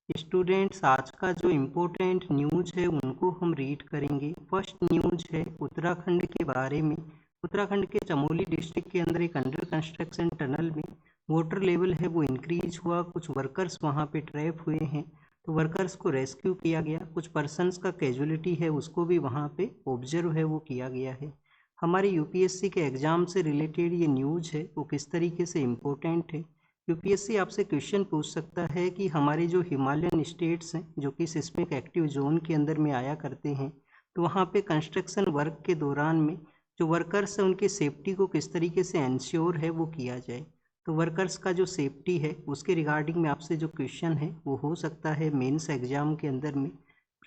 Students, आज का जो इम्पोर्टेंट न्यूज़ है उनको हम रीड करेंगे। फर्स्ट न्यूज़ है उत्तराखंड के बारे में। उत्तराखंड के चमोली डिस्ट्रिक्ट के अंदर एक अंडर कंस्ट्रक्शन टनल में वाटर लेवल है वो इंक्रीज हुआ। कुछ वर्कर्स वहाँ पे ट्रैप हुए हैं, तो वर्कर्स को रेस्क्यू किया गया। कुछ पर्सनस का कैजुअलिटी है उसको भी वहाँ पे ऑब्जर्व है वो किया गया है। हमारे यूपीएससी के एग्ज़ाम से रिलेटेड ये न्यूज़ है वो किस तरीके से इम्पोर्टेंट है। यूपीएससी आपसे क्वेश्चन पूछ सकता है कि हमारे जो हिमालयन स्टेट्स हैं जो कि सिस्मिक एक्टिव जोन के अंदर में आया करते हैं, तो वहाँ पे कंस्ट्रक्शन वर्क के दौरान में जो वर्कर्स हैं उनकी सेफ्टी को किस तरीके से इंश्योर है वो किया जाए। तो वर्कर्स का जो सेफ्टी है उसके रिगार्डिंग में आपसे जो क्वेश्चन है वो हो सकता है मेंस एग्जाम के अंदर में।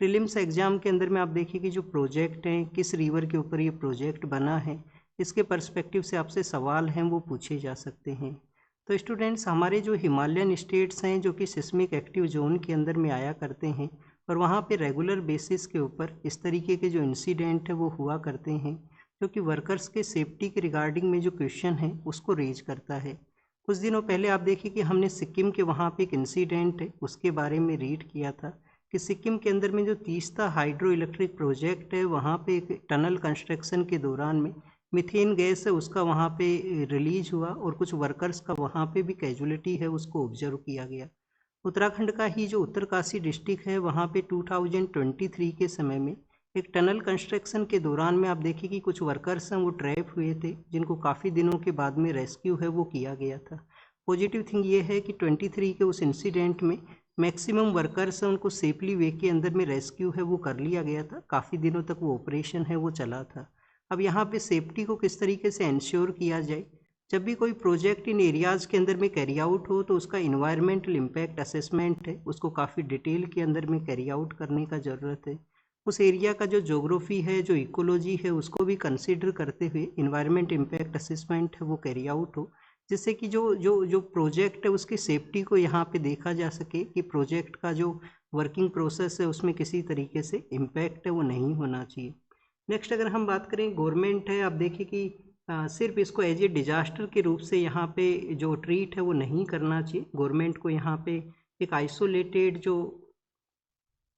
प्रीलिम्स एग्जाम के अंदर में आप देखिए कि जो प्रोजेक्ट है किस रिवर के ऊपर ये प्रोजेक्ट बना है, इसके पर्सपेक्टिव से आपसे सवाल हैं वो पूछे जा सकते हैं। तो स्टूडेंट्स, हमारे जो हिमालयन स्टेट्स हैं जो कि सिस्मिक एक्टिव जोन के अंदर में आया करते हैं और वहाँ पे रेगुलर बेसिस के ऊपर इस तरीके के जो इंसिडेंट है वो हुआ करते हैं, जो कि वर्कर्स के सेफ्टी के रिगार्डिंग में जो क्वेश्चन है उसको रेज करता है। कुछ दिनों पहले आप देखिए कि हमने सिक्किम के वहाँ पे एक इंसिडेंट है उसके बारे में रीड किया था कि सिक्किम के अंदर में जो तीस्ता हाइड्रो इलेक्ट्रिक प्रोजेक्ट है वहाँ पे एक टनल कंस्ट्रक्शन के दौरान में मीथेन गैस है उसका वहाँ पे रिलीज हुआ और कुछ वर्कर्स का वहाँ पे भी कैजुअलिटी है उसको ऑब्जर्व किया गया। उत्तराखंड का ही जो उत्तरकाशी डिस्ट्रिक्ट है वहाँ पे 2023 के समय में एक टनल कंस्ट्रक्शन के दौरान में आप देखिए कि कुछ वर्कर्स हैं वो ट्रैप हुए थे, जिनको काफ़ी दिनों के बाद में रेस्क्यू है वो किया गया था। पॉजिटिव थिंग ये है कि 23 के उस इंसिडेंट में मैक्सिमम वर्कर्स हैं उनको सेफली वे के अंदर में रेस्क्यू है वो कर लिया गया था। काफ़ी दिनों तक वो ऑपरेशन है वो चला था। अब यहाँ पे सेफ्टी को किस तरीके से इंश्योर किया जाए। जब भी कोई प्रोजेक्ट इन एरियाज़ के अंदर में कैरी आउट हो तो उसका इन्वायरमेंटल इम्पैक्ट असेसमेंट है उसको काफ़ी डिटेल के अंदर में कैरी आउट करने का ज़रूरत है। उस एरिया का जो ज्योग्राफी है जो इकोलॉजी है उसको भी कंसीडर करते हुए इन्वायरमेंट इम्पैक्ट असेसमेंट है वो कैरी आउट हो, जिससे कि जो जो जो प्रोजेक्ट है उसकी सेफ्टी को यहाँ पे देखा जा सके कि प्रोजेक्ट का जो वर्किंग प्रोसेस है उसमें किसी तरीके से इम्पैक्ट है वो नहीं होना चाहिए। नेक्स्ट अगर हम बात करें गवर्नमेंट है, आप देखिए कि सिर्फ इसको एज ए डिजास्टर के रूप से यहाँ पे जो ट्रीट है वो नहीं करना चाहिए। गवर्नमेंट को यहाँ पे एक आइसोलेटेड जो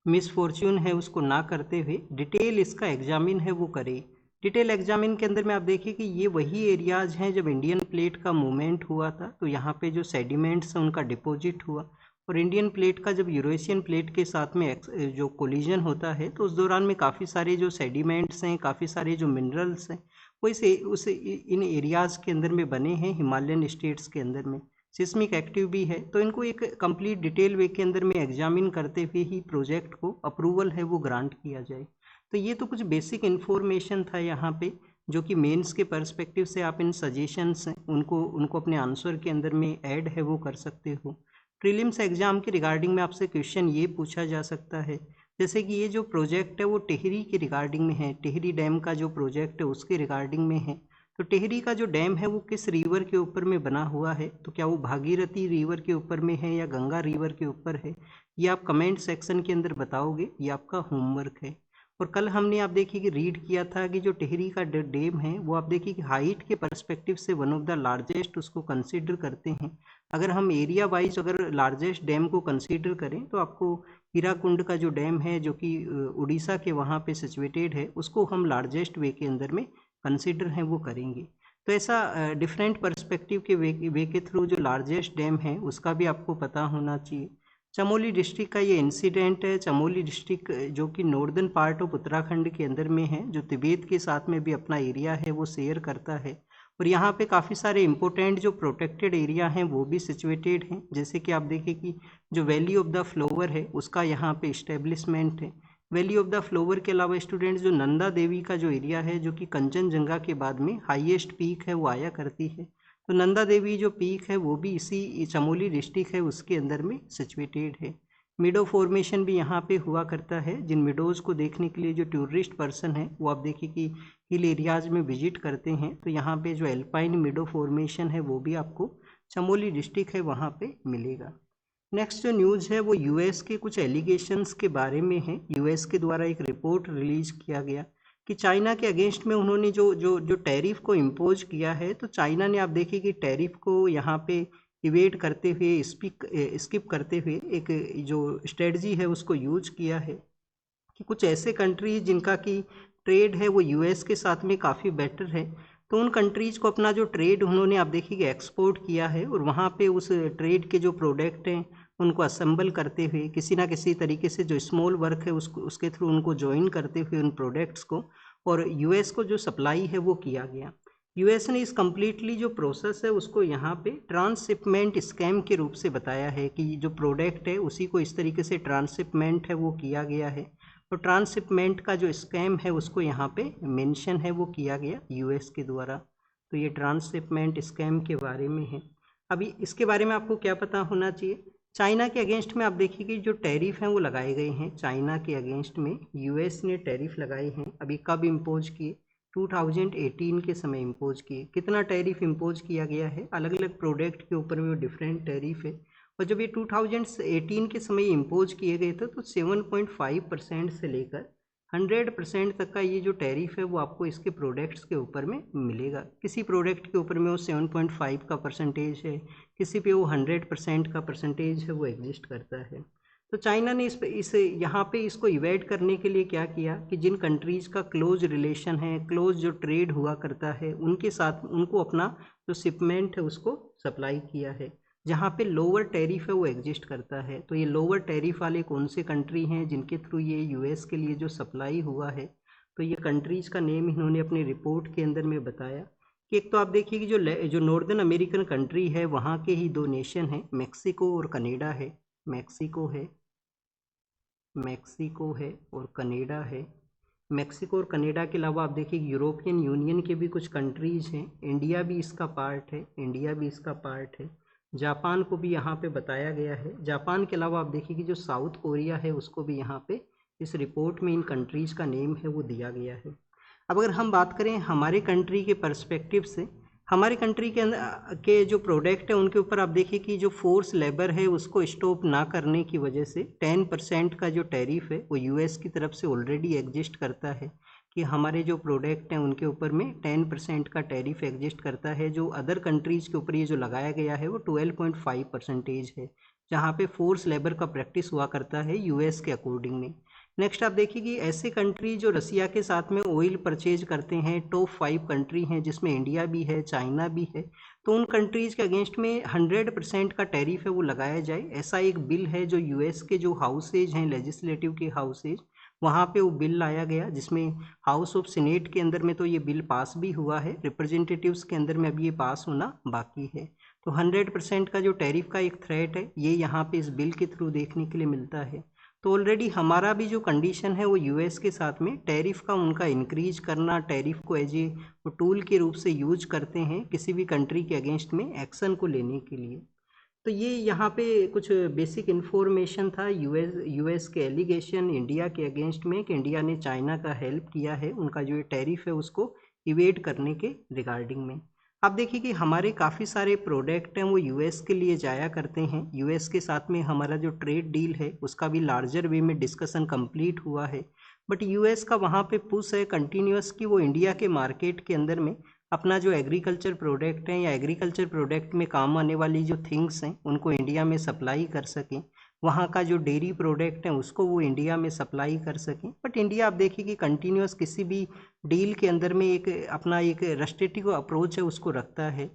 मिसफॉर्च्यून है उसको ना करते हुए डिटेल इसका एग्जामिन है वो करे। डिटेल एग्जामिन के अंदर में आप देखिए कि ये वही एरियाज हैं जब इंडियन प्लेट का मूवमेंट हुआ था तो यहाँ पे जो सेडिमेंट्स हैं उनका डिपॉजिट हुआ, और इंडियन प्लेट का जब यूरेशियन प्लेट के साथ में जो कोलिजन होता है तो उस दौरान में काफ़ी सारे जो सेडिमेंट्स हैं काफ़ी सारे जो मिनरल्स हैं वो उस इन एरियाज़ के अंदर में बने हैं हिमालयन स्टेट्स के अंदर में। सिस्मिक एक्टिव भी है तो इनको एक कंप्लीट डिटेल वे के अंदर में एग्जामिन करते हुए ही प्रोजेक्ट को अप्रूवल है वो ग्रांट किया जाए। तो ये तो कुछ बेसिक इन्फॉर्मेशन था यहाँ पे, जो कि मेंस के पर्सपेक्टिव से आप इन सजेशंस हैं उनको उनको अपने आंसर के अंदर में ऐड है वो कर सकते हो। प्रीलिम्स एग्जाम के रिगार्डिंग में आपसे क्वेश्चन ये पूछा जा सकता है, जैसे कि ये जो प्रोजेक्ट है वो टिहरी के रिगार्डिंग में है, टिहरी डैम का जो प्रोजेक्ट है उसके रिगार्डिंग में है। तो टिहरी का जो डैम है वो किस रिवर के ऊपर में बना हुआ है, तो क्या वो भागीरथी रिवर के ऊपर में है या गंगा रिवर के ऊपर है, ये आप कमेंट सेक्शन के अंदर बताओगे, ये आपका होमवर्क है। और कल हमने आप देखिए कि रीड किया था कि जो टिहरी का डैम है वो आप देखिए कि हाइट के पर्सपेक्टिव से वन ऑफ द लार्जेस्ट उसको कंसीडर करते हैं। अगर हम एरिया वाइज अगर लार्जेस्ट डैम को कंसीडर करें तो आपको हीराकुंड का जो डैम है जो कि उड़ीसा के वहाँ पे सिचुएटेड है उसको हम लार्जेस्ट वे के अंदर में कंसीडर हैं वो करेंगे। तो ऐसा डिफरेंट पर्सपेक्टिव के वे के थ्रू जो लार्जेस्ट डैम है उसका भी आपको पता होना चाहिए। चमोली डिस्ट्रिक्ट का ये इंसिडेंट है। चमोली डिस्ट्रिक्ट जो कि नॉर्दर्न पार्ट ऑफ उत्तराखंड के अंदर में है, जो तिब्बत के साथ में भी अपना एरिया है वो शेयर करता है, और यहाँ पे काफ़ी सारे इंपॉर्टेंट जो प्रोटेक्टेड एरिया हैं वो भी सिचुएटेड हैं। जैसे कि आप देखिए कि जो वैली ऑफ द फ्लावर है उसका यहाँ पे इस्टेब्लिशमेंट है। वैली ऑफ द फ्लावर के अलावा स्टूडेंट्स जो नंदा देवी का जो एरिया है जो कि कंचनजंगा के बाद में हाईएस्ट पीक है वो आया करती है, तो नंदा देवी जो पीक है वो भी इसी चमोली डिस्ट्रिक्ट है उसके अंदर में सिचुएटेड है। मिडो फॉर्मेशन भी यहाँ पे हुआ करता है, जिन मिडोज़ को देखने के लिए जो टूरिस्ट पर्सन है वो आप देखिए कि हिल एरियाज़ में विजिट करते हैं, तो यहाँ पे जो एल्पाइन मिडो फॉर्मेशन है वो भी आपको चमोली डिस्ट्रिक्ट है वहाँ पे मिलेगा। नेक्स्ट जो न्यूज़ है वो यूएस के कुछ एलिगेशंस के बारे में है। यूएस के द्वारा एक रिपोर्ट रिलीज किया गया कि चाइना के अगेंस्ट में उन्होंने जो जो जो टैरिफ को इम्पोज किया है, तो चाइना ने आप देखिए कि टैरिफ को यहाँ पे इवेट करते हुए, स्किप करते हुए एक जो स्ट्रेटजी है उसको यूज किया है कि कुछ ऐसे कंट्रीज जिनका की ट्रेड है वो यूएस के साथ में काफ़ी बेटर है, तो उन कंट्रीज को अपना जो ट्रेड उन्होंने आप देखिए एक्सपोर्ट किया है और वहाँ पे उस ट्रेड के जो प्रोडक्ट हैं उनको असेंबल करते हुए किसी ना किसी तरीके से जो स्मॉल वर्क है उसके थ्रू उनको ज्वाइन करते हुए उन प्रोडक्ट्स को और यूएस को जो सप्लाई है वो किया गया। यूएस ने इस कम्प्लीटली जो प्रोसेस है उसको यहाँ पे ट्रांसशिपमेंट स्कैम के रूप से बताया है कि जो प्रोडक्ट है उसी को इस तरीके से ट्रांसशिपमेंट है वो किया गया है, तो ट्रांसशिपमेंट का जो स्कैम है उसको यहाँ पे मेंशन है वो किया गया यूएस के द्वारा। तो ये ट्रांसशिपमेंट स्कैम के बारे में है। अभी इसके बारे में आपको क्या पता होना चाहिए, चाइना के अगेंस्ट में आप देखिए कि जो टैरिफ हैं वो लगाए गए हैं, चाइना के अगेंस्ट में यूएस ने टैरिफ लगाए हैं। अभी कब इम्पोज किए, 2018 के समय इम्पोज किए। कितना टैरिफ इम्पोज किया गया है, अलग अलग प्रोडक्ट के ऊपर में डिफरेंट टैरिफ है, और जब ये 2018 के समय इम्पोज किए गए थे तो 7.5% से लेकर 100% तक का ये जो टैरिफ है वो आपको इसके प्रोडक्ट्स के ऊपर में मिलेगा। किसी प्रोडक्ट के ऊपर में वो 7.5 का परसेंटेज है, किसी पे वो 100% का परसेंटेज है वो एग्जिस्ट करता है। तो चाइना ने इस यहाँ पे इसको इवेड करने के लिए क्या किया कि जिन कंट्रीज़ का क्लोज रिलेशन है, क्लोज जो ट्रेड हुआ करता है, उनके साथ उनको अपना जो शिपमेंट है उसको सप्लाई किया है जहाँ पे लोअर टैरिफ है वो एग्जिस्ट करता है। तो ये लोअर टैरिफ वाले कौन से कंट्री हैं जिनके थ्रू ये यूएस के लिए जो सप्लाई हुआ है, तो ये कंट्रीज़ का नेम इन्होंने अपनी रिपोर्ट के अंदर में बताया कि एक तो आप देखिए कि जो नॉर्दर्न अमेरिकन कंट्री है वहाँ के ही दो नेशन हैं, मैक्सिको और कनाडा है। मैक्सिको है और कनाडा है। मैक्सिको और कनाडा के अलावा आप देखिए यूरोपियन यूनियन के भी कुछ कंट्रीज़ हैं, इंडिया भी इसका पार्ट है। जापान को भी यहाँ पे बताया गया है। जापान के अलावा आप देखिए कि जो साउथ कोरिया है उसको भी यहाँ पे इस रिपोर्ट में इन कंट्रीज़ का नेम है वो दिया गया है। अब अगर हम बात करें हमारे कंट्री के पर्सपेक्टिव से, हमारे कंट्री के अंदर के जो प्रोडक्ट है उनके ऊपर आप देखिए कि जो फोर्स लेबर है उसको स्टॉप ना करने की वजह से 10% का जो टैरिफ है वो यूएस की तरफ से ऑलरेडी एग्जिस्ट करता है कि हमारे जो प्रोडक्ट हैं उनके ऊपर में 10% का टैरिफ एग्जिस्ट करता है। जो अदर कंट्रीज़ के ऊपर ये जो लगाया गया है वो 12.5% है, जहाँ पे फोर्स लेबर का प्रैक्टिस हुआ करता है यूएस के अकॉर्डिंग में। नेक्स्ट आप देखिए कि ऐसे कंट्री जो रसिया के साथ में ऑयल परचेज करते हैं, टॉप 5 कंट्री हैं जिसमें इंडिया भी है, चाइना भी है, तो उन कंट्रीज़ के अगेंस्ट में 100% का टैरिफ है वो लगाया जाए। ऐसा एक बिल है जो यूएस के जो हाउसेज हैं, लेजिस्लेटिव के हाउसेज, वहाँ पे वो बिल लाया गया जिसमें हाउस ऑफ सीनेट के अंदर में तो ये बिल पास भी हुआ है, रिप्रेजेंटेटिव्स के अंदर में अभी ये पास होना बाकी है। तो 100% का जो टैरिफ का एक थ्रेट है ये यहाँ पे इस बिल के थ्रू देखने के लिए मिलता है। तो ऑलरेडी हमारा भी जो कंडीशन है वो यूएस के साथ में टैरिफ का उनका इंक्रीज करना, टैरिफ को एज ए टूल के रूप से यूज करते हैं किसी भी कंट्री के अगेंस्ट में एक्शन को लेने के लिए। तो ये यहाँ पे कुछ बेसिक इन्फॉर्मेशन था यूएस के एलिगेशन इंडिया के अगेंस्ट में कि इंडिया ने चाइना का हेल्प किया है उनका जो टैरिफ है उसको इवेड करने के रिगार्डिंग में। आप देखिए कि हमारे काफ़ी सारे प्रोडक्ट हैं वो यूएस के लिए जाया करते हैं। यूएस के साथ में हमारा जो ट्रेड डील है उसका भी लार्जर वे में डिस्कशन कंप्लीट हुआ है, बट यूएस का वहाँ पे पुश है कंटिन्यूस कि वो इंडिया के मार्केट के अंदर में अपना जो एग्रीकल्चर प्रोडक्ट हैं या एग्रीकल्चर प्रोडक्ट में काम आने वाली जो थिंग्स हैं उनको इंडिया में सप्लाई कर सकें, वहाँ का जो डेयरी प्रोडक्ट हैं उसको वो इंडिया में सप्लाई कर सकें। बट इंडिया आप देखिए कि कंटिन्यूस किसी भी डील के अंदर में एक अपना एक रेस्ट्रिक्टिव अप्रोच है उसको रखता है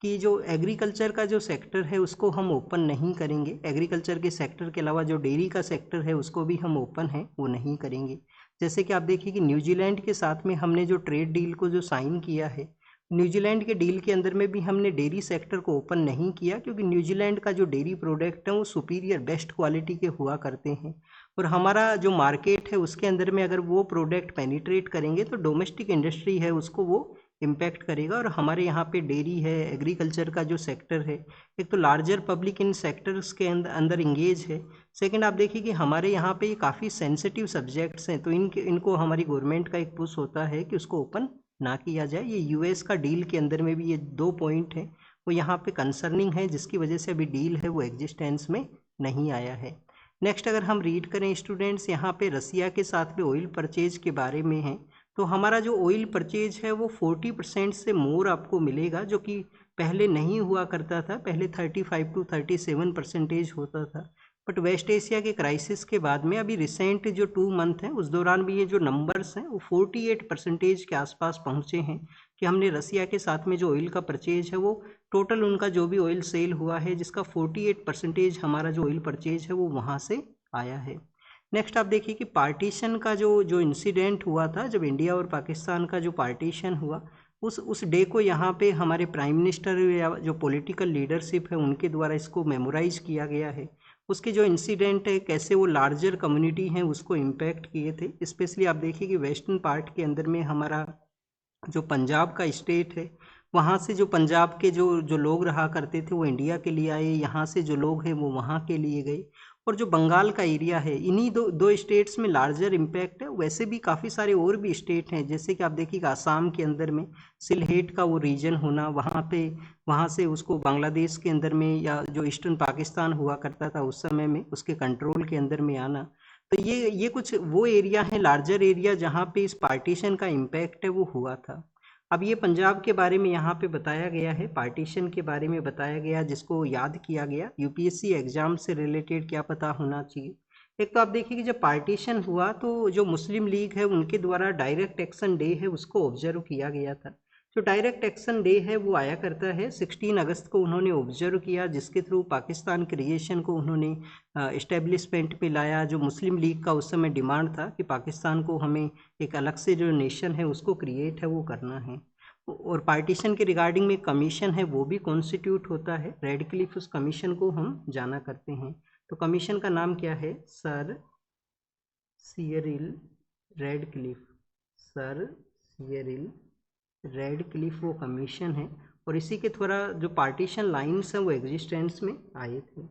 कि जो एग्रीकल्चर का जो सेक्टर है उसको हम ओपन नहीं करेंगे, एग्रीकल्चर के सेक्टर के अलावा जो डेयरी का सेक्टर है उसको भी हम ओपन है वो नहीं करेंगे। जैसे कि आप देखिए कि न्यूजीलैंड के साथ में हमने जो ट्रेड डील को जो साइन किया है, न्यूजीलैंड के डील के अंदर में भी हमने डेयरी सेक्टर को ओपन नहीं किया क्योंकि न्यूजीलैंड का जो डेयरी प्रोडक्ट है वो सुपीरियर बेस्ट क्वालिटी के हुआ करते हैं और हमारा जो मार्केट है उसके अंदर में अगर वो प्रोडक्ट पेनिट्रेट करेंगे तो डोमेस्टिक इंडस्ट्री है उसको वो इम्पैक्ट करेगा। और हमारे यहाँ पे डेयरी है, एग्रीकल्चर का जो सेक्टर है, एक तो लार्जर पब्लिक इन सेक्टर्स के अंदर इंगेज है। सेकंड आप देखिए कि हमारे यहाँ पे काफ़ी सेंसिटिव सब्जेक्ट्स हैं तो इनको हमारी गवर्नमेंट का एक पुश होता है कि उसको ओपन ना किया जाए। ये यूएस का डील के अंदर में भी ये 2 पॉइंट हैं वो यहाँ पे कंसर्निंग है जिसकी वजह से अभी डील है वो एग्जिस्टेंस में नहीं आया है। नेक्स्ट अगर हम रीड करें स्टूडेंट्स, यहाँ पे रसिया के साथ में ऑयल परचेज के बारे में है, तो हमारा जो ऑयल परचेज है वो 40% से मोर आपको मिलेगा जो कि पहले नहीं हुआ करता था, पहले 35 to 37% होता था, बट वेस्ट एशिया के क्राइसिस के बाद में अभी रिसेंट जो 2 मंथ हैं उस दौरान भी ये जो नंबर्स हैं वो 48% के आसपास पहुँचे हैं कि हमने रसिया के साथ में जो ऑयल का परचेज है वो टोटल उनका जो भी ऑयल सेल हुआ है जिसका 48% हमारा जो ऑयल परचेज है वो वहाँ से आया है। नेक्स्ट आप देखिए कि पार्टीशन का जो इंसिडेंट हुआ था, जब इंडिया और पाकिस्तान का जो पार्टीशन हुआ उस डे को यहाँ पे हमारे प्राइम मिनिस्टर या जो पॉलिटिकल लीडरशिप है उनके द्वारा इसको मेमोराइज किया गया है। उसके जो इंसिडेंट है कैसे वो लार्जर कम्युनिटी हैं उसको इम्पैक्ट किए थे। स्पेशली आप देखिए कि वेस्टर्न पार्ट के अंदर में हमारा जो पंजाब का स्टेट है, वहाँ से जो पंजाब के जो लोग रहा करते थे वो इंडिया के लिए आए, यहाँ से जो लोग हैं वो वहाँ के लिए गए। और जो बंगाल का एरिया है, इन्हीं दो स्टेट्स में लार्जर इम्पैक्ट है। वैसे भी काफ़ी सारे और भी स्टेट हैं, जैसे कि आप देखिएगा आसाम के अंदर में सिलहेट का वो रीजन होना, वहाँ से उसको बांग्लादेश के अंदर में या जो ईस्टर्न पाकिस्तान हुआ करता था उस समय में उसके कंट्रोल के अंदर में आना। तो ये कुछ वो एरिया है, लार्जर एरिया, जहाँ पे इस पार्टीशन का इम्पैक्ट है वो हुआ था। अब ये पंजाब के बारे में यहाँ पे बताया गया है, पार्टीशन के बारे में बताया गया, जिसको याद किया गया। यूपीएससी एग्जाम से रिलेटेड क्या पता होना चाहिए। एक तो आप देखिए कि जब पार्टीशन हुआ तो जो मुस्लिम लीग है उनके द्वारा डायरेक्ट एक्शन डे है उसको ऑब्जर्व किया गया था। जो डायरेक्ट एक्शन डे है वो आया करता है 16 अगस्त को उन्होंने ऑब्जर्व किया, जिसके थ्रू पाकिस्तान क्रिएशन को उन्होंने इस्टेब्लिशमेंट पे लाया। जो मुस्लिम लीग का उस समय डिमांड था कि पाकिस्तान को हमें एक अलग से जो नेशन है उसको क्रिएट है वो करना है। और पार्टीशन के रिगार्डिंग में कमीशन है वो भी कॉन्स्टिट्यूट होता है, रेडक्लिफ उस कमीशन को हम जाना करते हैं। तो कमीशन का नाम क्या है? सर सियरिल रेडक्लिफ, सर सियरिल रेडक्लिफ वो कमीशन है। और इसी के थोड़ा जो पार्टीशन लाइन्स हैं वो एग्जिस्टेंस में आए थे।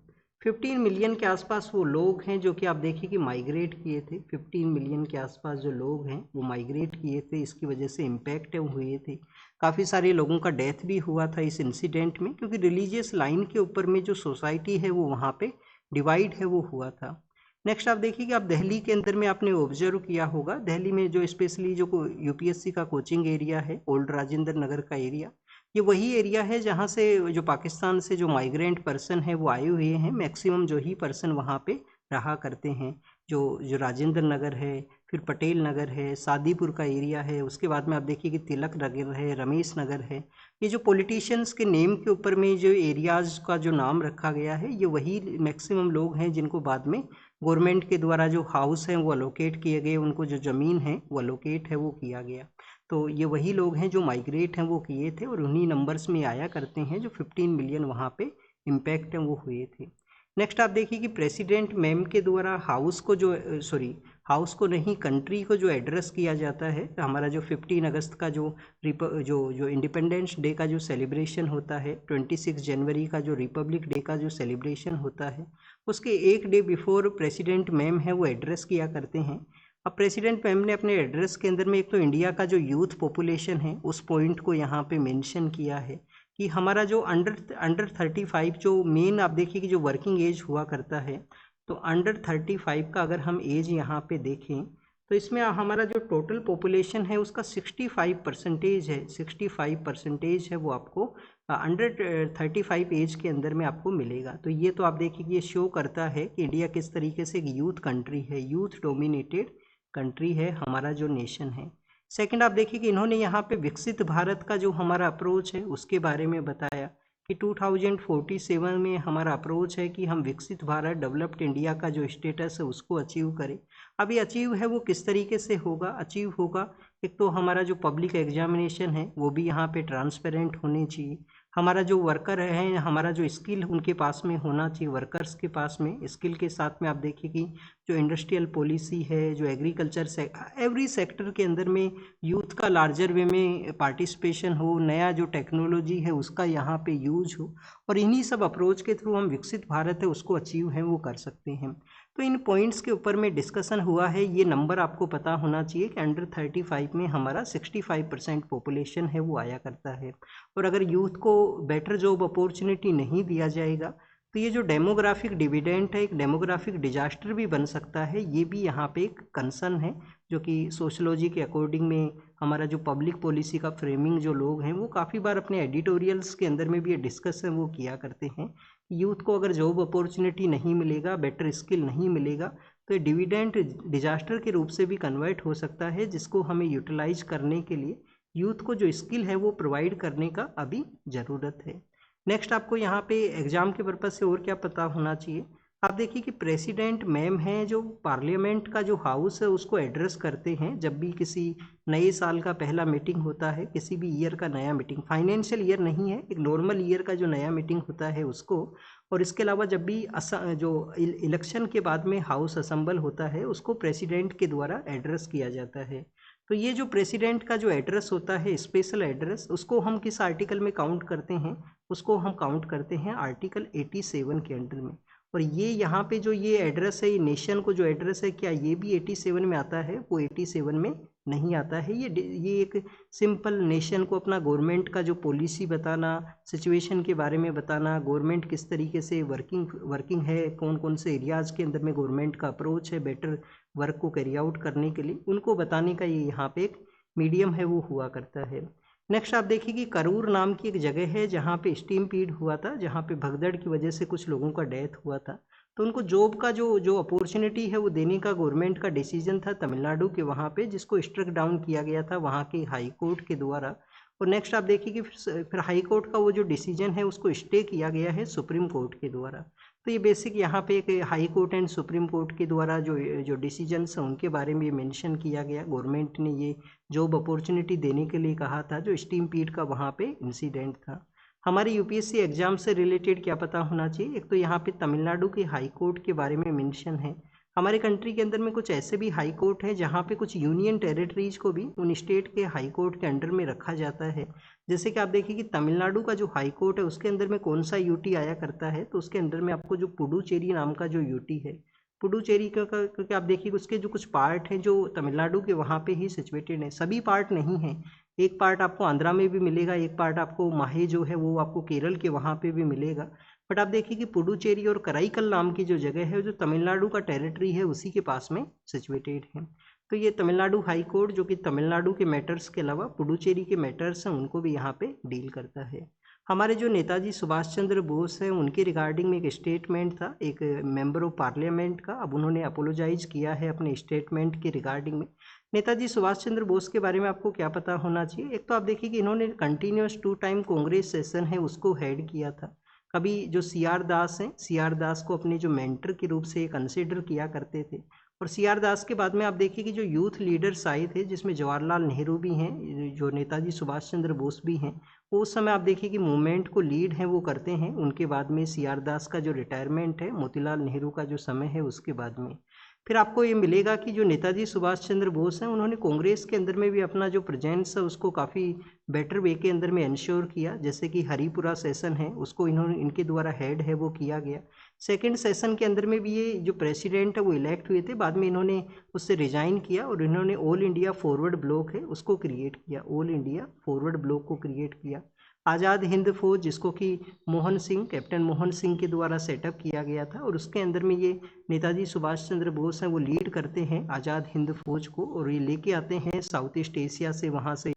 15 मिलियन के आसपास वो लोग हैं जो कि आप देखिए कि माइग्रेट किए थे। 15 मिलियन के आसपास जो लोग हैं वो माइग्रेट किए थे, इसकी वजह से इम्पैक्ट हुए थे। काफ़ी सारे लोगों का डेथ भी हुआ था इस इंसिडेंट में, क्योंकि रिलीजियस लाइन के ऊपर में जो सोसाइटी है वो वहाँ पे डिवाइड है वो हुआ था। नेक्स्ट आप देखिए कि आप दिल्ली के अंदर में आपने ऑब्जर्व किया होगा, दिल्ली में जो स्पेशली जो यूपीएससी का कोचिंग एरिया है, ओल्ड राजेंद्र नगर का एरिया, ये वही एरिया है जहाँ से जो पाकिस्तान से जो माइग्रेंट पर्सन है वो आए हुए हैं। मैक्सिमम जो ही पर्सन वहाँ पे रहा करते हैं। जो राजेंद्र नगर है, फिर पटेल नगर है, सादीपुर का एरिया है, उसके बाद में आप देखिए कि तिलक नगर है, रमेश नगर है। ये जो पॉलिटिशियंस के नेम के ऊपर में जो एरियाज़ का जो नाम रखा गया है, ये वही मैक्सिमम लोग हैं जिनको बाद में गवर्नमेंट के द्वारा जो हाउस हैं वो अलोकेट किए गए, उनको जो ज़मीन है वो अलोकेट है वो किया गया। तो ये वही लोग हैं जो माइग्रेट हैं वो किए थे, और उन्हीं नंबर्स में आया करते हैं जो 15 मिलियन वहाँ पे इम्पैक्ट हैं वो हुए थे। नेक्स्ट आप देखिए कि प्रेसिडेंट मैम के द्वारा हाउस को हाउस को नहीं, कंट्री को जो एड्रेस किया जाता है, हमारा जो 15 अगस्त का जो इंडिपेंडेंस डे का जो सेलिब्रेशन होता है, 26 जनवरी का जो रिपब्लिक डे का जो सेलिब्रेशन होता है, उसके एक डे बिफोर प्रेसिडेंट मैम है वो एड्रेस किया करते हैं। अब प्रेसिडेंट मैम ने अपने एड्रेस के अंदर में एक तो इंडिया का जो यूथ पॉपुलेशन है उस पॉइंट को यहाँ पे मेंशन किया है कि हमारा जो अंडर 35 जो मेन आप देखिए कि जो वर्किंग एज हुआ करता है, तो अंडर 35 का अगर हम एज यहाँ पे देखें तो इसमें हमारा जो टोटल पॉपुलेशन है उसका 65% है। 65% है वो आपको अंडर 35 एज के अंदर में आपको मिलेगा। तो ये तो आप देखिए कि ये शो करता है कि इंडिया किस तरीके से एक यूथ कंट्री है, यूथ डोमिनेटेड कंट्री है हमारा जो नेशन है। सेकंड आप देखिए कि इन्होंने यहाँ पे विकसित भारत का जो हमारा अप्रोच है उसके बारे में बताया कि 2047 में हमारा अप्रोच है कि हम विकसित भारत, डेवलप्ड इंडिया का जो स्टेटस है उसको अचीव करें। अब ये अचीव है वो किस तरीके से होगा? अचीव होगा, एक तो हमारा जो पब्लिक एग्जामिनेशन है वो भी यहाँ पे ट्रांसपेरेंट होने चाहिए। हमारा जो वर्कर है, हमारा जो स्किल उनके पास में होना चाहिए, वर्कर्स के पास में स्किल के साथ में आप देखिए कि जो इंडस्ट्रियल पॉलिसी है, जो एग्रीकल्चर से एवरी सेक्टर के अंदर में यूथ का लार्जर वे में पार्टिसिपेशन हो, नया जो टेक्नोलॉजी है उसका यहाँ पे यूज हो, और इन्हीं सब अप्रोच के थ्रू हम विकसित भारत है उसको अचीव है वो कर सकते हैं। तो इन पॉइंट्स के ऊपर में डिस्कशन हुआ है। ये नंबर आपको पता होना चाहिए कि अंडर 35 में हमारा 65% पॉपुलेशन है वो आया करता है। और अगर यूथ को बेटर जॉब अपॉर्चुनिटी नहीं दिया जाएगा तो ये जो डेमोग्राफिक डिविडेंड है, एक डेमोग्राफिक डिजास्टर भी बन सकता है, ये भी यहाँ पे एक कंसर्न है, जो कि सोशलॉजी के अकॉर्डिंग में हमारा जो पब्लिक पॉलिसी का फ्रेमिंग जो लोग हैं वो काफ़ी बार अपने एडिटोरियल्स के अंदर में भी ये डिस्कशन वो किया करते हैं। यूथ को अगर जॉब अपॉर्चुनिटी नहीं मिलेगा, बेटर स्किल नहीं मिलेगा, तो ये डिविडेंड डिजास्टर के रूप से भी कन्वर्ट हो सकता है, जिसको हमें यूटिलाइज करने के लिए यूथ को जो स्किल है वो प्रोवाइड करने का अभी ज़रूरत है। नेक्स्ट आपको यहाँ पे एग्जाम के पर्पज़ से और क्या पता होना चाहिए, आप देखिए कि प्रेसिडेंट मैम हैं जो पार्लियामेंट का जो हाउस है उसको एड्रेस करते हैं जब भी किसी नए साल का पहला मीटिंग होता है, किसी भी ईयर का नया मीटिंग, फाइनेंशियल ईयर नहीं है, एक नॉर्मल ईयर का जो नया मीटिंग होता है उसको। और इसके अलावा जब भी जो इलेक्शन के बाद में हाउस असेंबल होता है उसको प्रेसिडेंट के द्वारा एड्रेस किया जाता है। तो ये जो प्रेसिडेंट का जो एड्रेस होता है, स्पेशल एड्रेस, उसको हम किस आर्टिकल में काउंट करते हैं, उसको हम काउंट करते हैं आर्टिकल 87 के अंडर में। और ये यहाँ पे जो ये एड्रेस है, ये नेशन को जो एड्रेस है, क्या ये भी 87 में आता है? वो 87 में नहीं आता है। ये एक सिंपल नेशन को अपना गवर्नमेंट का जो पॉलिसी बताना, सिचुएशन के बारे में बताना, गवर्नमेंट किस तरीके से वर्किंग है, कौन कौन से एरियाज़ के अंदर में गवर्नमेंट का अप्रोच है बेटर वर्क को कैरी आउट करने के लिए, उनको बताने का ये यहाँ पे एक मीडियम है वो हुआ करता है। नेक्स्ट आप देखिए कि करूर नाम की एक जगह है जहाँ पे स्टीम्पीड हुआ था, जहाँ पे भगदड़ की वजह से कुछ लोगों का डेथ हुआ था, तो उनको जॉब का जो अपॉर्चुनिटी है वो देने का गवर्नमेंट का डिसीजन था तमिलनाडु के वहाँ पे, जिसको स्ट्रक डाउन किया गया था वहाँ के हाई कोर्ट के द्वारा। और नेक्स्ट आप देखिए कि फिर हाई कोर्ट का वो जो डिसीजन है उसको स्टे किया गया है सुप्रीम कोर्ट के द्वारा। तो ये बेसिक यहाँ पे एक high court and supreme court के द्वारा जो डिसीजंस हैं उनके बारे में मेंशन किया गया। गवर्नमेंट ने ये जॉब अपॉर्चुनिटी देने के लिए कहा था, जो स्टीम्पीड का वहाँ पे इंसिडेंट था। हमारे यूपीएससी एग्जाम से रिलेटेड क्या पता होना चाहिए, एक तो यहाँ पे तमिलनाडु के हाई कोर्ट के बारे में मेंशन है। हमारे कंट्री के अंदर में कुछ ऐसे भी हाई कोर्ट है जहाँ पे कुछ यूनियन टेरिटरीज को भी उन स्टेट के हाई कोर्ट के अंडर में रखा जाता है। जैसे कि आप देखिए कि तमिलनाडु का जो हाई कोर्ट है उसके अंदर में कौन सा यूटी आया करता है, तो उसके अंदर में आपको जो पुडुचेरी नाम का जो यूटी है, पुडुचेरी का क्योंकि आप देखिए उसके जो कुछ पार्ट हैं जो तमिलनाडु के वहाँ पे ही सिचुएटेड है, सभी पार्ट नहीं हैं। एक पार्ट आपको आंध्रा में भी मिलेगा, एक पार्ट आपको माहे जो है वो आपको केरल के वहाँ पे भी मिलेगा। बट आप देखिए कि पुडुचेरी और कराईकल नाम की जो जगह है जो तमिलनाडु का टेरिटरी है उसी के पास में सिचुएटेड है। तो ये तमिलनाडु हाई कोर्ट जो कि तमिलनाडु के मैटर्स के अलावा पुडुचेरी के मैटर्स हैं उनको भी यहाँ पे डील करता है। हमारे जो नेताजी सुभाष चंद्र बोस हैं उनके रिगार्डिंग में एक स्टेटमेंट था एक मेंबर ऑफ पार्लियामेंट का, अब उन्होंने अपोलोजाइज किया है अपने स्टेटमेंट के रिगार्डिंग में। नेताजी सुभाष चंद्र बोस के बारे में आपको क्या पता होना चाहिए, एक तो आप देखिए कि इन्होंने कंटिन्यूस 2 टाइम कांग्रेस सेशन है उसको हेड किया था। कभी जो सी आर दास हैं, सी आर दास को अपने जो मेंटर के रूप से कंसिडर किया करते थे। और सी आर दास के बाद में आप देखिए कि जो यूथ लीडर्स आए थे जिसमें जवाहरलाल नेहरू भी हैं, जो नेताजी सुभाष चंद्र बोस भी हैं, वो उस समय आप देखिए कि मूवमेंट को लीड हैं वो करते हैं। उनके बाद में सी आर दास का जो रिटायरमेंट है, मोतीलाल नेहरू का जो समय है उसके बाद में फिर आपको ये मिलेगा कि जो नेताजी सुभाष चंद्र बोस हैं उन्होंने कांग्रेस के अंदर में भी अपना जो प्रेजेंस है उसको काफ़ी बेटर वे के अंदर में इंश्योर किया। जैसे कि हरिपुरा सेशन है उसको इनके द्वारा हेड है वो किया गया। सेकंड सेशन के अंदर में भी ये जो प्रेसिडेंट है वो इलेक्ट हुए थे, बाद में इन्होंने उससे रिजाइन किया और इन्होंने ऑल इंडिया फॉरवर्ड ब्लॉक है उसको क्रिएट किया, ऑल इंडिया फॉरवर्ड ब्लॉक को क्रिएट किया। आज़ाद हिंद फौज जिसको कि मोहन सिंह, कैप्टन मोहन सिंह के द्वारा सेटअप किया गया था, और उसके अंदर में ये नेताजी सुभाष चंद्र बोस हैं वो लीड करते हैं आज़ाद हिंद फौज को, और ये लेके आते हैं साउथ ईस्ट एशिया से, वहाँ से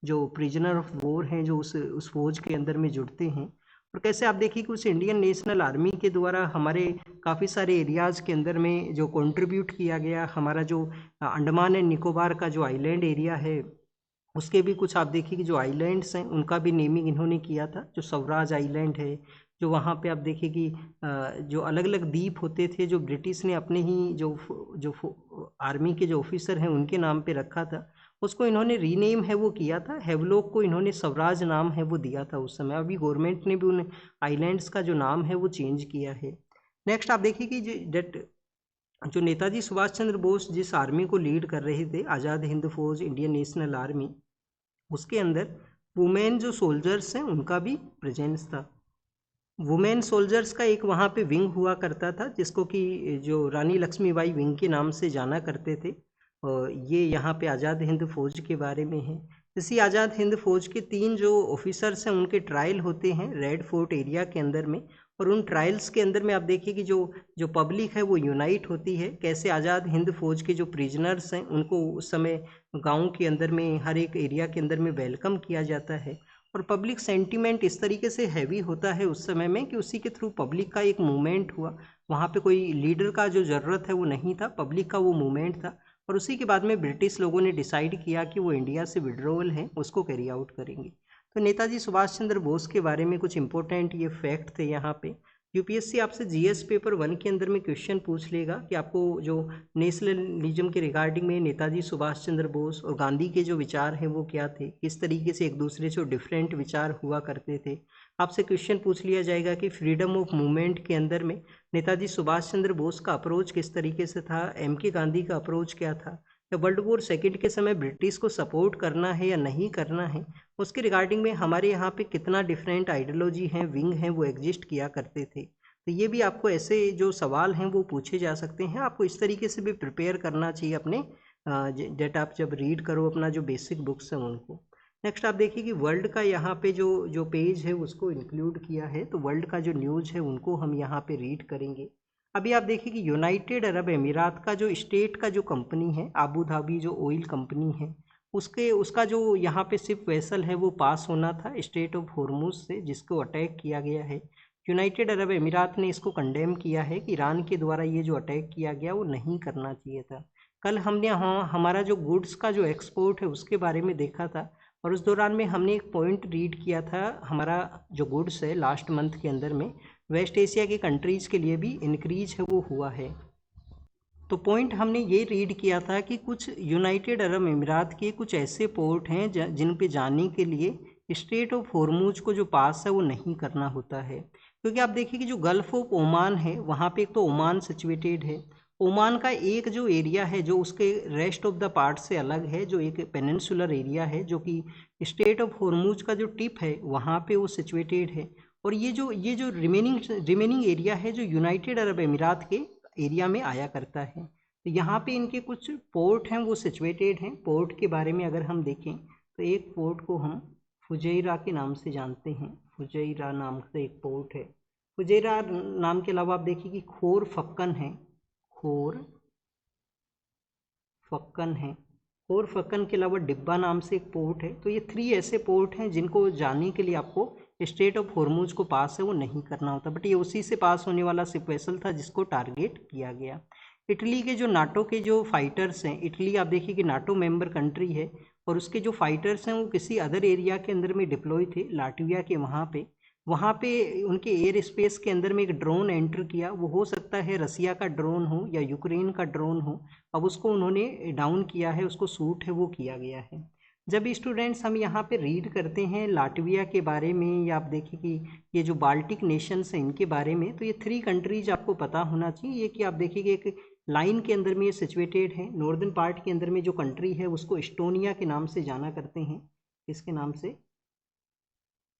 जो प्रिजनर ऑफ वॉर हैं जो उस फौज के अंदर में जुड़ते हैं। और कैसे आप देखिए कि उस इंडियन नेशनल आर्मी के द्वारा हमारे काफ़ी सारे एरियाज़ के अंदर में जो कंट्रीब्यूट किया गया, हमारा जो अंडमान एंड निकोबार का जो आइलैंड एरिया है उसके भी कुछ आप देखिए कि जो आइलैंड्स हैं उनका भी नेमिंग इन्होंने किया था। जो स्वराज आइलैंड है, जो वहाँ पे आप देखिए कि जो अलग अलग द्वीप होते थे जो ब्रिटिश ने अपने ही जो आर्मी के जो ऑफिसर हैं उनके नाम पे रखा था, उसको इन्होंने रीनेम है वो किया था। हेवलॉक को इन्होंने स्वराज नाम है वो दिया था उस समय। अभी गवर्नमेंट ने भी उन आइलैंड्स का जो नाम है वो चेंज किया है। नेक्स्ट आप देखिए कि जो नेताजी सुभाष चंद्र बोस जिस आर्मी को लीड कर रहे थे, आज़ाद हिंद फौज, इंडियन नेशनल आर्मी, उसके अंदर वुमेन जो सोल्जर्स हैं उनका भी प्रेजेंस था। वुमेन सोल्जर्स का एक वहाँ पे विंग हुआ करता था जिसको कि जो रानी लक्ष्मीबाई विंग के नाम से जाना करते थे, और ये यहाँ पे आज़ाद हिंद फौज के बारे में है। इसी आज़ाद हिंद फौज के 3 जो ऑफिसर्स हैं उनके ट्रायल होते हैं रेड फोर्ट एरिया के अंदर में, और उन ट्रायल्स के अंदर में आप देखिए कि जो जो पब्लिक है वो यूनाइट होती है, कैसे आज़ाद हिंद फौज के जो प्रिजनर्स हैं उनको उस समय गाँव के अंदर में हर एक एरिया के अंदर में वेलकम किया जाता है, और पब्लिक सेंटीमेंट इस तरीके से हैवी होता है उस समय में कि उसी के थ्रू पब्लिक का एक मूवमेंट हुआ। वहाँ पे कोई लीडर का जो ज़रूरत है वो नहीं था, पब्लिक का वो मूवमेंट था, और उसी के बाद में ब्रिटिश लोगों ने डिसाइड किया कि वो इंडिया से विड्रॉवल है उसको कैरी आउट करेंगे। तो नेताजी सुभाष चंद्र बोस के बारे में कुछ इंपॉर्टेंट ये फैक्ट थे यहाँ पे। यूपीएससी आपसे जीएस पेपर 1 के अंदर में क्वेश्चन पूछ लेगा कि आपको जो नेशनलिज्म के रिगार्डिंग में नेताजी सुभाष चंद्र बोस और गांधी के जो विचार हैं वो क्या थे, किस तरीके से एक दूसरे से डिफरेंट विचार हुआ करते थे। आपसे क्वेश्चन पूछ लिया जाएगा कि फ्रीडम ऑफ मूवमेंट के अंदर में नेताजी सुभाष चंद्र बोस का अप्रोच किस तरीके से था, एम.के. गांधी का अप्रोच क्या था, या वर्ल्ड वॉर सेकेंड के समय ब्रिटिश को सपोर्ट करना है या नहीं करना है, उसके रिगार्डिंग में हमारे यहाँ पे कितना डिफरेंट आइडियोलॉजी हैं, विंग हैं, वो एग्जिस्ट किया करते थे। तो ये भी आपको ऐसे जो सवाल हैं वो पूछे जा सकते हैं। आपको इस तरीके से भी प्रिपेयर करना चाहिए अपने डेट आप जब रीड करो अपना जो बेसिक बुक्स हैं उनको। नेक्स्ट आप देखिए कि वर्ल्ड का यहाँ पे जो जो पेज है उसको इंक्लूड किया है, तो वर्ल्ड का जो न्यूज़ है उनको हम यहाँ पे रीड करेंगे। अभी आप देखिए कि यूनाइटेड अरब अमीरात का जो स्टेट का जो कंपनी है, आबू धाबी जो ऑयल कंपनी है, उसका जो यहाँ पे शिप वेसल है वो पास होना था स्ट्रेट ऑफ हॉर्मुज से, जिसको अटैक किया गया है। यूनाइटेड अरब अमीरात ने इसको कंडेम किया है कि ईरान के द्वारा ये जो अटैक किया गया वो नहीं करना चाहिए था। कल हमने हमारा जो गुड्स का जो एक्सपोर्ट है उसके बारे में देखा था, और उस दौरान में हमने एक पॉइंट रीड किया था, हमारा जो गुड्स है लास्ट मंथ के अंदर में वेस्ट एशिया के कंट्रीज़ के लिए भी इंक्रीज है वो हुआ है। तो पॉइंट हमने ये रीड किया था कि कुछ यूनाइटेड अरब अमीरात के कुछ ऐसे पोर्ट हैं जिन पे जाने के लिए स्ट्रेट ऑफ हॉर्मुज को जो पास है वो नहीं करना होता है, क्योंकि आप देखिए कि जो गल्फ ऑफ ओमान है वहाँ पे एक तो ओमान सिचुएटेड है, ओमान का एक जो एरिया है जो उसके रेस्ट ऑफ द पार्ट से अलग है, जो एक पेनिनसुलर एरिया है जो कि स्ट्रेट ऑफ हॉर्मुज का जो टिप है वहाँ पे वो सिचुएटेड है, और ये जो रिमेनिंग एरिया है जो यूनाइटेड अरब अमीरात के एरिया में आया करता है। तो यहाँ पे इनके कुछ पोर्ट हैं वो सिचुएटेड हैं। पोर्ट के बारे में अगर हम देखें तो एक पोर्ट को हम फुजैरा के नाम से जानते हैं, फुजैरा नाम से एक पोर्ट है। फुजैरा नाम के अलावा आप देखिए कि खोर फक्कन है, खोर फक्कन है, खोर फक्कन के अलावा डिब्बा नाम से एक पोर्ट है। तो ये 3 ऐसे पोर्ट हैं जिनको जाने के लिए आपको स्ट्रेट ऑफ हॉर्मुज को पास है वो नहीं करना होता, बट ये उसी से पास होने वाला शिप वेसल था जिसको टारगेट किया गया। इटली के जो नाटो के जो फाइटर्स हैं, इटली आप देखिए कि नाटो मेंबर कंट्री है, और उसके जो फाइटर्स हैं वो किसी अदर एरिया के अंदर में डिप्लॉय थे, लाटविया के वहाँ पे उनके एयर स्पेस के अंदर में एक ड्रोन एंटर किया। वो हो सकता है रसिया का ड्रोन हो या यूक्रेन का ड्रोन हो, अब उसको उन्होंने डाउन किया है, उसको शूट है वो किया गया है। जब स्टूडेंट्स हम यहाँ पे रीड करते हैं लाटविया के बारे में, या आप देखिए कि ये जो बाल्टिक नेशंस हैं इनके बारे में, तो ये 3 कंट्रीज आपको पता होना चाहिए। ये कि आप देखिए कि एक लाइन के अंदर में ये सिचुएटेड है, नॉर्दर्न पार्ट के अंदर में जो कंट्री है उसको एस्टोनिया के नाम से जाना करते हैं, किसके नाम से,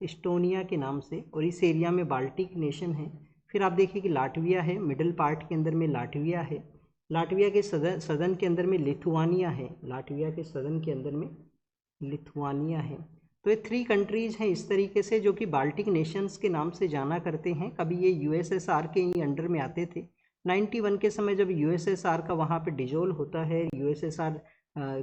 एस्टोनिया के नाम से, और इस एरिया में बाल्टिक नेशन है। फिर आप देखिए कि लाटविया है, मिडिल पार्ट के अंदर में लाटविया है, लाटविया के सदन के अंदर में लिथुआनिया है, लाटविया के सदन के अंदर में लिथुआनिया है। तो ये 3 कंट्रीज हैं इस तरीके से जो कि बाल्टिक नेशंस के नाम से जाना करते हैं। कभी ये यूएसएसआर के ही अंडर में आते थे। 91 के समय जब यूएसएसआर का वहाँ पे डिजोल्व होता है, यूएसएसआर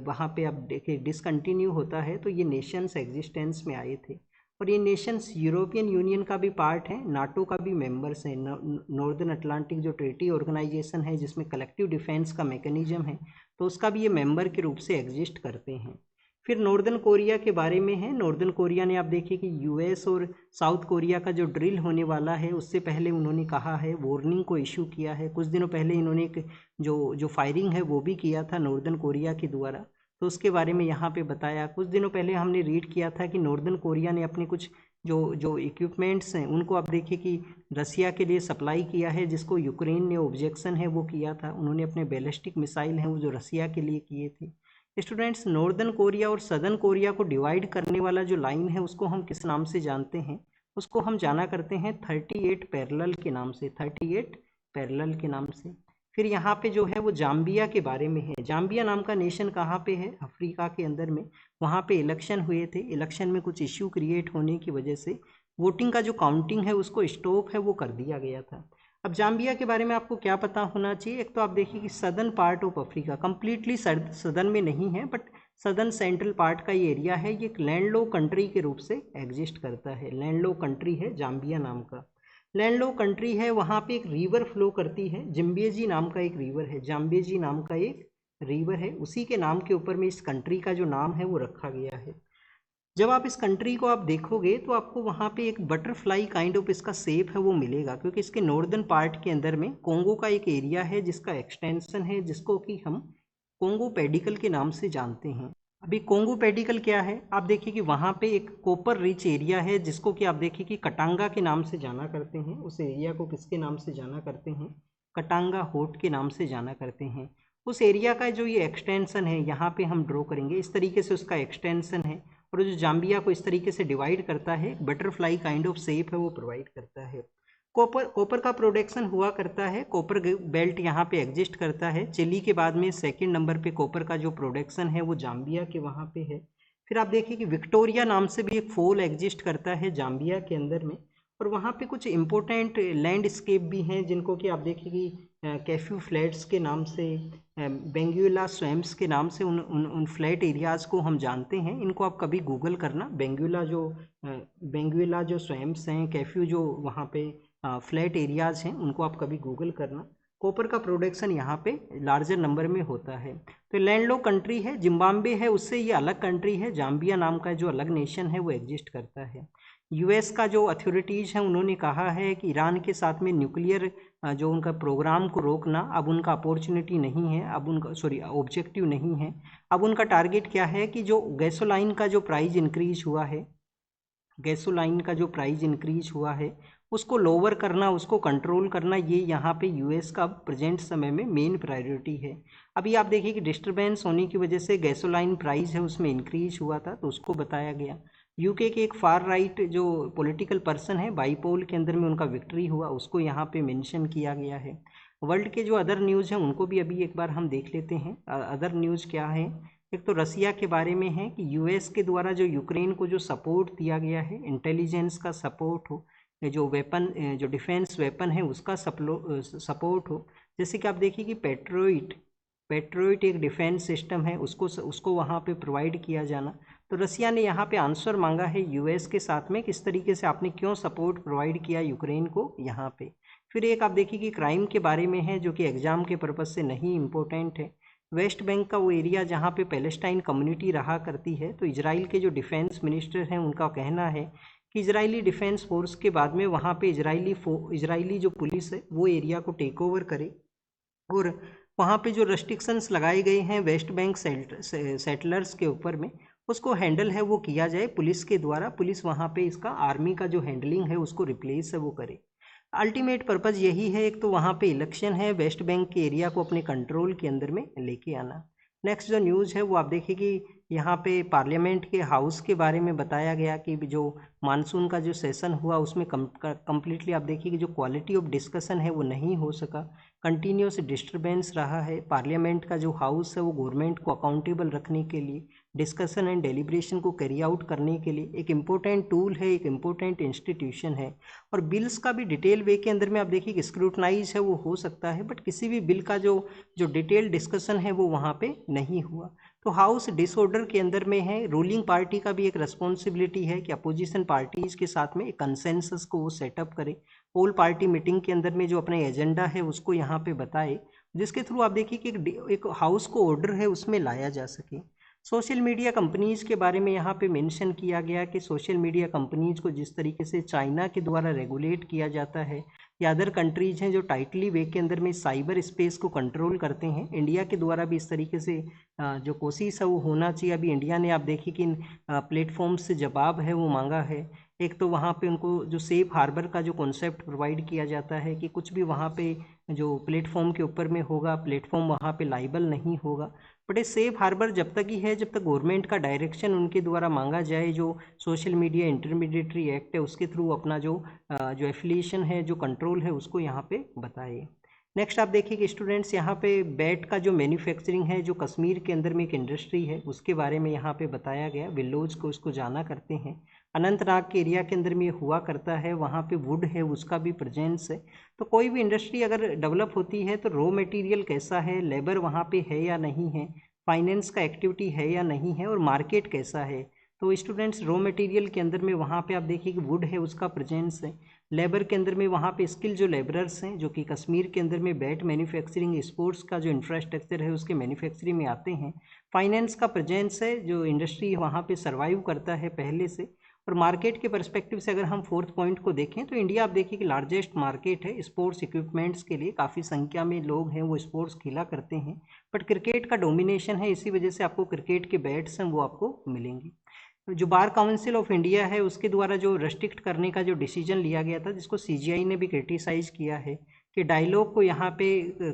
वहाँ पे आप देखिए डिसकंटिन्यू होता है, तो ये नेशंस एग्जिस्टेंस में आए थे, और ये नेशंस यूरोपियन यूनियन का भी पार्ट है, नाटो का भी मेंबर्स हैं। नॉर्दर्न अटलांटिक जो ट्रीटी ऑर्गेनाइजेशन है जिसमें कलेक्टिव डिफेंस का मैकेनिज्म है, तो उसका भी ये मेंबर के रूप से एग्जिस्ट करते हैं। फिर नॉर्दर्न कोरिया के बारे में है। नॉर्दर्न कोरिया ने आप देखिए कि यूएस और साउथ कोरिया का जो ड्रिल होने वाला है उससे पहले उन्होंने कहा है, वार्निंग को इशू किया है। कुछ दिनों पहले इन्होंने एक जो फायरिंग है वो भी किया था नॉर्दर्न कोरिया के द्वारा, तो उसके बारे में यहाँ पे बताया। कुछ दिनों पहले हमने रीड किया था कि नॉर्दर्न कोरिया ने अपने कुछ जो इक्विपमेंट्स हैं उनको आप देखिए कि रसिया के लिए सप्लाई किया है, जिसको यूक्रेन ने ऑब्जेक्शन है वो किया था। उन्होंने अपने बैलिस्टिक मिसाइल हैं वो जो रसिया के लिए किए थे। स्टूडेंट्स, नॉर्दर्न कोरिया और सदर्न कोरिया को डिवाइड करने वाला जो लाइन है उसको हम किस नाम से जानते हैं, उसको हम जाना करते हैं 38 पैरेलल के नाम से, 38 पैरेलल के नाम से। फिर यहाँ पे जो है वो जाम्बिया के बारे में है। जाम्बिया नाम का नेशन कहाँ पे है, अफ्रीका के अंदर में। वहाँ पे इलेक्शन हुए थे, इलेक्शन में कुछ इश्यू क्रिएट होने की वजह से वोटिंग का जो काउंटिंग है उसको स्टॉप है वो कर दिया गया था। अब जाम्बिया के बारे में आपको क्या पता होना चाहिए, एक तो आप देखिए कि southern part of Africa, completely southern में नहीं है बट सदर्न सेंट्रल पार्ट का ये एरिया है, ये एक लैंडलॉक कंट्री के रूप से एग्जिस्ट करता है। लैंडलॉक कंट्री है जाम्बिया नाम का, लैंडलॉक कंट्री है। वहाँ पे एक रिवर फ्लो करती है, जिम्बेजी नाम का एक रिवर है, जाम्बेजी नाम का एक रिवर है, उसी के नाम के ऊपर में इस कंट्री का जो नाम है वो रखा गया है। जब आप इस कंट्री को आप देखोगे तो आपको वहाँ पे एक बटरफ्लाई काइंड ऑफ इसका शेप है वो मिलेगा, क्योंकि इसके नॉर्दर्न पार्ट के अंदर में कोंगो का एक एरिया है जिसका एक्सटेंशन है, जिसको कि हम कोंगो पेडिकल के नाम से जानते हैं। अभी कोंगो पेडिकल क्या है, आप देखिए कि वहाँ पे एक कोपर रिच एरिया है जिसको कि आप देखिए कि कटांगा के नाम से जाना करते हैं। उस एरिया को किसके नाम से जाना करते हैं, कटांगा होट के नाम से जाना करते हैं। उस एरिया का जो ये एक्सटेंशन है यहाँ पे हम ड्रॉ करेंगे, इस तरीके से उसका एक्सटेंशन है, और जो जाम्बिया को इस तरीके से डिवाइड करता है, बटरफ्लाई काइंड ऑफ शेप है वो प्रोवाइड करता है। कॉपर का प्रोडक्शन हुआ करता है, कॉपर बेल्ट यहाँ पे एग्जिस्ट करता है। चिली के बाद में सेकंड नंबर पे कॉपर का जो प्रोडक्शन है वो जाम्बिया के वहाँ पे है। फिर आप देखिए कि विक्टोरिया नाम से भी एक फॉल एग्जिस्ट करता है जाम्बिया के अंदर में, और वहाँ पे कुछ इम्पोर्टेंट लैंडस्केप भी हैं जिनको कि आप देखिए कि कैफ्यू फ्लैट्स के नाम से, बेंगुएला स्वैम्प्स के नाम से उन फ्लैट एरियाज़ को हम जानते हैं। इनको आप कभी गूगल करना, बेंगुएला जो स्वैम्प्स हैं, कैफ्यू जो वहाँ पे फ्लैट एरियाज़ हैं, उनको आप कभी गूगल करना। कॉपर का प्रोडक्शन यहाँ पे लार्जर नंबर में होता है। तो लैंडलॉक कंट्री है, जिम्बाब्वे है उससे ये अलग कंट्री है, जाम्बिया नाम का जो अलग नेशन है वो एग्जिस्ट करता है। यूएस का जो अथॉरिटीज़ हैं उन्होंने कहा है कि ईरान के साथ में न्यूक्लियर जो उनका प्रोग्राम को रोकना अब उनका अपॉर्चुनिटी नहीं है, अब उनका ऑब्जेक्टिव नहीं है। अब उनका टारगेट क्या है कि जो गैसोलाइन का जो प्राइस इंक्रीज हुआ है, गैसोलाइन का जो प्राइस इंक्रीज हुआ है उसको लोअर करना, उसको कंट्रोल करना, ये यहाँ पे यूएस का प्रेजेंट समय में मेन प्रायोरिटी है। अभी आप देखिए कि डिस्टरबेंस होने की वजह से गैसोलाइन प्राइस है उसमें इंक्रीज हुआ था, तो उसको बताया गया। यूके के एक फार राइट जो पॉलिटिकल पर्सन है, बाईपोल के अंदर में उनका विक्ट्री हुआ, उसको यहाँ पे मेंशन किया गया है। वर्ल्ड के जो अदर न्यूज़ हैं उनको भी अभी एक बार हम देख लेते हैं। अदर न्यूज़ क्या है, एक तो रसिया के बारे में है कि यूएस के द्वारा जो यूक्रेन को जो सपोर्ट दिया गया है, इंटेलिजेंस का सपोर्ट हो, जो वेपन, जो डिफेंस वेपन है उसका सपोर्ट हो। जैसे कि आप देखिए कि पेट्रोइट एक डिफेंस सिस्टम है, उसको वहाँ पे प्रोवाइड किया जाना। तो रसिया ने यहाँ पे आंसर मांगा है यूएस के साथ में, किस तरीके से आपने क्यों सपोर्ट प्रोवाइड किया यूक्रेन को यहाँ पे। फिर एक आप देखिए कि क्राइम के बारे में है जो कि एग्जाम के पर्पज़ से नहीं इम्पोर्टेंट है। वेस्ट बैंक का वो एरिया जहाँ पे पैलेस्टाइन कम्युनिटी रहा करती है, तो इजराइल के जो डिफेंस मिनिस्टर हैं उनका कहना है कि इजरायली डिफेंस फोर्स के बाद में वहाँ पे इजरायली जो पुलिस है वो एरिया को टेक ओवर करे, और वहाँ पे जो रेस्ट्रिक्शंस लगाए गए हैं वेस्ट बैंक सेटलर्स के ऊपर में, उसको हैंडल है वो किया जाए पुलिस के द्वारा। पुलिस वहाँ पे इसका आर्मी का जो हैंडलिंग है उसको रिप्लेस है वो करे। अल्टीमेट पर्पज़ यही है, एक तो वहाँ पे इलेक्शन है, वेस्ट बैंक के एरिया को अपने कंट्रोल के अंदर में लेके आना। नेक्स्ट जो न्यूज़ है वो आप देखिए कि यहाँ पे पार्लियामेंट के हाउस के बारे में बताया गया कि जो मानसून का जो सेशन हुआ उसमें कम्प्लीटली आप देखिए कि जो क्वालिटी ऑफ डिस्कशन है वो नहीं हो सका, कंटिन्यूस डिस्टरबेंस रहा है। पार्लियामेंट का जो हाउस है वो गवर्नमेंट को अकाउंटेबल रखने के लिए, डिस्कशन एंड डेलिब्रेशन को कैरी आउट करने के लिए एक इम्पोर्टेंट टूल है, एक इम्पोर्टेंट इंस्टीट्यूशन है। और बिल्स का भी डिटेल वे के अंदर में आप देखिए कि स्क्रूटनाइज है वो हो सकता है, बट किसी भी बिल का जो डिटेल डिस्कशन है वो वहाँ पे नहीं हुआ। तो हाउस डिसऑर्डर के अंदर में है। रूलिंग पार्टी का भी एक रिस्पॉन्सिबिलिटी है कि अपोजिशन पार्टीज के साथ में एक कंसेंसस को वो सेटअप करे, ऑल पार्टी मीटिंग के अंदर में जो अपना एजेंडा है उसको यहाँ पे बताए, जिसके थ्रू आप देखिए कि एक हाउस को ऑर्डर है उसमें लाया जा सके। सोशल मीडिया कंपनीज के बारे में यहाँ पे मेंशन किया गया कि सोशल मीडिया कंपनीज को जिस तरीके से चाइना के द्वारा रेगुलेट किया जाता है, या अदर कंट्रीज हैं जो टाइटली वे के अंदर में साइबर स्पेस को कंट्रोल करते हैं, इंडिया के द्वारा भी इस तरीके से जो कोशिश है वो होना चाहिए। अभी इंडिया ने आप देखिए कि इन प्लेटफॉर्म्स से जवाब है वो मांगा है। एक तो वहाँ पे उनको जो सेफ हार्बर का जो कॉन्सेप्ट प्रोवाइड किया जाता है कि कुछ भी वहाँ पे जो प्लेटफॉर्म के ऊपर में होगा, प्लेटफॉर्म वहाँ पे लाइबल नहीं होगा। बट ये सेफ हार्बर जब तक ही है जब तक गवर्नमेंट का डायरेक्शन उनके द्वारा मांगा जाए, जो सोशल मीडिया इंटरमीडिएटरी एक्ट है उसके थ्रू अपना जो एफिलिएशन है, जो कंट्रोल है उसको यहाँ पे बताए। नेक्स्ट आप देखिए कि स्टूडेंट्स यहाँ पे बैट का जो मैन्युफैक्चरिंग है, जो कश्मीर के अंदर में एक इंडस्ट्री है, उसके बारे में यहाँ पे बताया गया। विल्लोज को उसको जाना करते हैं। अनंतनाग के एरिया के अंदर में ये हुआ करता है, वहाँ पे वुड है उसका भी प्रेजेंस है। तो कोई भी इंडस्ट्री अगर डेवलप होती है तो रॉ मटेरियल कैसा है, लेबर वहाँ पे है या नहीं है, फाइनेंस का एक्टिविटी है या नहीं है, और मार्केट कैसा है। तो स्टूडेंट्स रॉ मटेरियल के अंदर में वहाँ पे आप देखिए कि वुड है उसका प्रेजेंस है। लेबर के अंदर में वहाँ पे स्किल जो लेबरर्स हैं जो कि कश्मीर के अंदर में बैट मैन्युफैक्चरिंग स्पोर्ट्स का जो इंफ्रास्ट्रक्चर है उसके मैन्युफैक्चरिंग में आते हैं। फाइनेंस का प्रेजेंस है, जो इंडस्ट्री वहाँ पे सर्वाइव करता है पहले से। और मार्केट के परस्पेक्टिव से अगर हम फोर्थ पॉइंट को देखें तो इंडिया आप देखिए कि लार्जेस्ट मार्केट है स्पोर्ट्स इक्विपमेंट्स के लिए, काफ़ी संख्या में लोग हैं वो स्पोर्ट्स खेला करते हैं। बट क्रिकेट का डोमिनेशन है, इसी वजह से आपको क्रिकेट के बैट्स हैं वो आपको मिलेंगे। जो बार काउंसिल ऑफ इंडिया है उसके द्वारा जो रेस्ट्रिक्ट करने का जो डिसीजन लिया गया था, जिसको सीजीआई ने भी क्रिटिसाइज़ किया है कि डायलॉग को यहाँ पे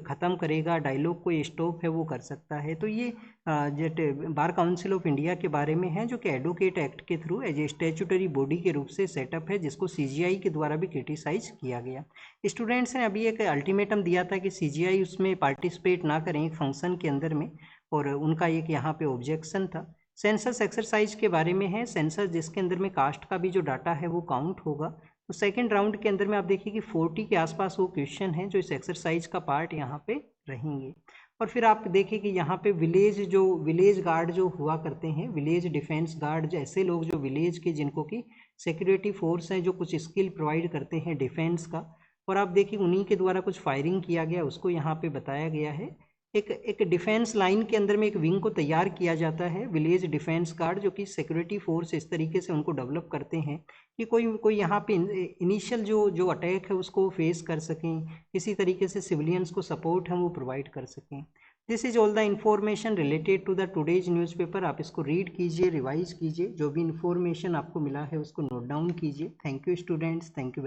ख़त्म करेगा, डायलॉग को ये स्टॉप है वो कर सकता है। तो ये बार काउंसिल ऑफ इंडिया के बारे में है, जो कि एडवोकेट एक्ट के through as a statutory body के रूप से सेटअप है, जिसको सीजीआई के द्वारा भी क्रिटिसाइज किया गया। स्टूडेंट्स ने अभी एक अल्टीमेटम दिया था कि सीजीआई उसमें पार्टिसिपेट ना करें एक फंक्शन के अंदर में, और उनका एक यहाँ पे ऑब्जेक्शन था। सेंसस एक्सरसाइज के बारे में है, सेंसस जिसके अंदर में कास्ट का भी जो डाटा है वो काउंट होगा। तो सेकंड राउंड के अंदर में आप देखिए कि 40 के आसपास वो क्वेश्चन हैं जो इस एक्सरसाइज का पार्ट यहाँ पे रहेंगे। और फिर आप देखिए कि यहाँ पे विलेज गार्ड जो हुआ करते हैं, विलेज डिफेंस गार्ड, जैसे लोग जो विलेज के जिनको की सिक्योरिटी फोर्स हैं जो कुछ स्किल प्रोवाइड करते हैं डिफेंस का, और आप देखिए उन्हीं के द्वारा कुछ फायरिंग किया गया उसको यहाँ पे बताया गया है। एक डिफेंस लाइन के अंदर में एक विंग को तैयार किया जाता है, विलेज डिफेंस गार्ड, जो कि सिक्योरिटी फोर्स इस तरीके से उनको डेवलप करते हैं कि कोई यहाँ पे इनिशियल जो अटैक है उसको फेस कर सकें, किसी तरीके से सिविलियंस को सपोर्ट हम वो प्रोवाइड कर सकें। This is all the information related to the today's newspaper. आप इसको रीड कीजिए, रिवाइज कीजिए, जो भी इन्फॉर्मेशन आपको मिला है उसको नोट डाउन कीजिए। Thank you students, thank you.